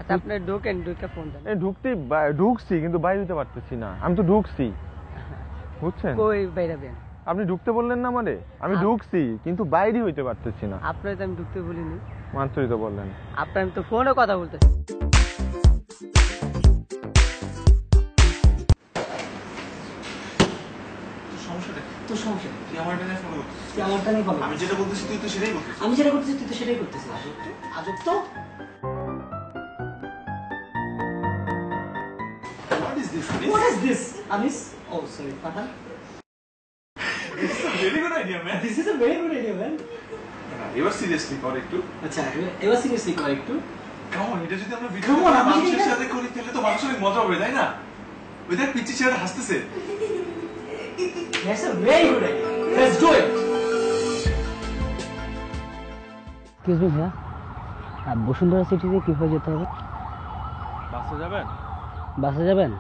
আচ্ছা আপনি ঢোকেন, ঢুকে ফোন দেন। ঢুকছি কিন্তু বাইরে হতে পারতেছি না। আমি তো ঢুকছি, বুঝছেন? কই বাইরাবেন? আপনি ঢুকতে বললেন না আমারে, আমি ঢুকছি কিন্তু বাইরে হইতে পারতেছি না। আপনার তো আমি ঢুকতে বলিনি, মাত্রই তো বললেন। আপনার আমি তো ফোনে কথা বলতেছি। আমি যেটা বলতেছি তুই তো সেটাই বলছিস। আমি যেটা করতেছি তুই তো সেটাই করতেছিস। আজব তো। What is this? What is this? Anis? Oh, sorry, Pathan. This is a very good idea, man. This is a very good idea, man. এবার সিরিয়াসলি কর একটু। আচ্ছা, এবার সিরিয়াসলি কর একটু। কেমন এটা যদি আমরা ভিডিও মানুষের সাথে করি তাহলে তো মানুষের অনেক মজা হবে, তাই না? ওই দেখ পিচ্চি ছেলেটা হাসতেছে। That's a very good idea. Let's do it. Excuse me, ভাইয়া, বসুন্ধরা সিটিতে কিভাবে যেতে হবে? বাসে যাবেন? বাসে যাবেন?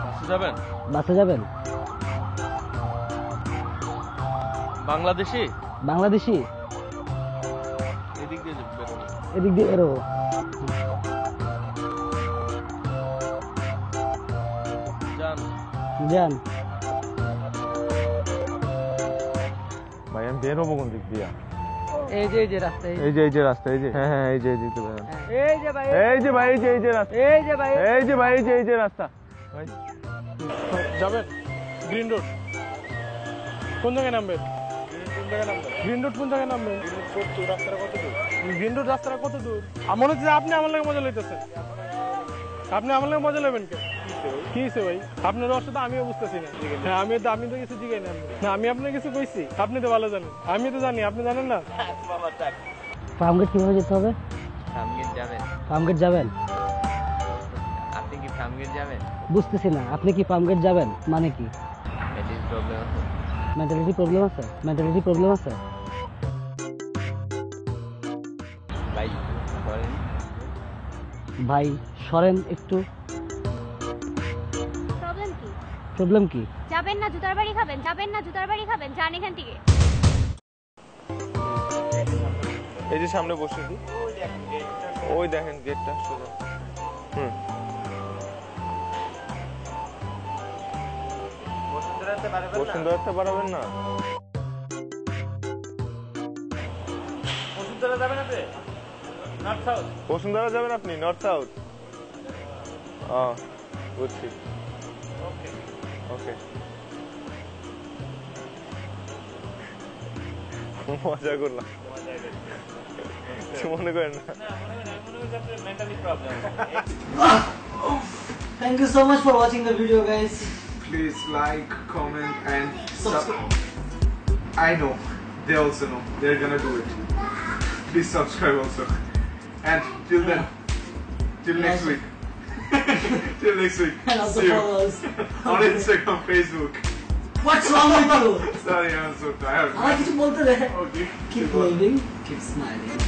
বাসে যাবেন? বাসে যাবেন? বাংলাদেশি? বাংলাদেশি? এদিক দিয়ে বেরোবো। এদিক দিয়ে বেরোবো। যান যান। ভাই আমি বেরোবো কোন দিক দিয়া? এই যে রাস্তা, এই যে রাস্তা, এই যে হ্যাঁ এই যে দিতে পারেন। এই যে ভাই, এই যে ভাই, এই যে রাস্তা, এই যে ভাই, এই যে ভাই, এই যে রাস্তা। ভাই যাবেন গ্রিন রোড? কোন জায়গায় নামবেন? গ্রিন রোড কোন জায়গায় নামবেন? গ্রিন রোড রাস্তাটা কত দূর? মনে হচ্ছে আপনি আমার লাগে মজা লইতেছেন। আপনি আমার লাগে মজা নেবেন কে? কি হয়েছে ভাই? আপনার অবস্থা তো আমিও বুঝতেছি না। হ্যাঁ আমি তো কিছু জিগাই না। আমি আপনার কিছু কইছি, আপনি তো ভালো জানেন। আমি তো জানি, আপনি জানেন না। ফার্মগেট কিভাবে যেতে হবে? ফার্মগেট যাবেন? ফার্মগেট যাবেন? আপনি কি ফার্মগেট যাবেন? বুঝতেছি না, আপনি কি ফার্মগেট যাবেন মানে কি? মেন্টাল প্রবলেম আছে। মেন্টালিটি প্রবলেম আছে? মেন্টালিটি প্রবলেম আছে? ভাই সরেন। ভাই সরেন একটু। প্রবলেম কি? প্রবলেম কি? যাবেন না জুতার বাড়ি খাবেন? যাবেন না জুতার বাড়ি খাবেন? যান এখান থেকে। এই যে সামনে বসেছি, ওই দেখেন গেটটা সোজা। বসুন্ধরাতে পারবেন না? বসুন্ধরা যাবেন আপনি? North south? বসুন্ধরা যাবেন আপনি? North south? বুঝছি। ওকে ওকে, মজা করলাম, মনে করেন না। Thank you so much for watching the video, guys. Please like, comment and subscribe. I know, they also know. They're gonna do it. Please subscribe also. And till then, till next week. Till next week. And also See you follow us on Instagram, Facebook. What's wrong with you? Sorry, I'm so tired. I like to bolte rahe. Okay. Keep waving, keep smiling.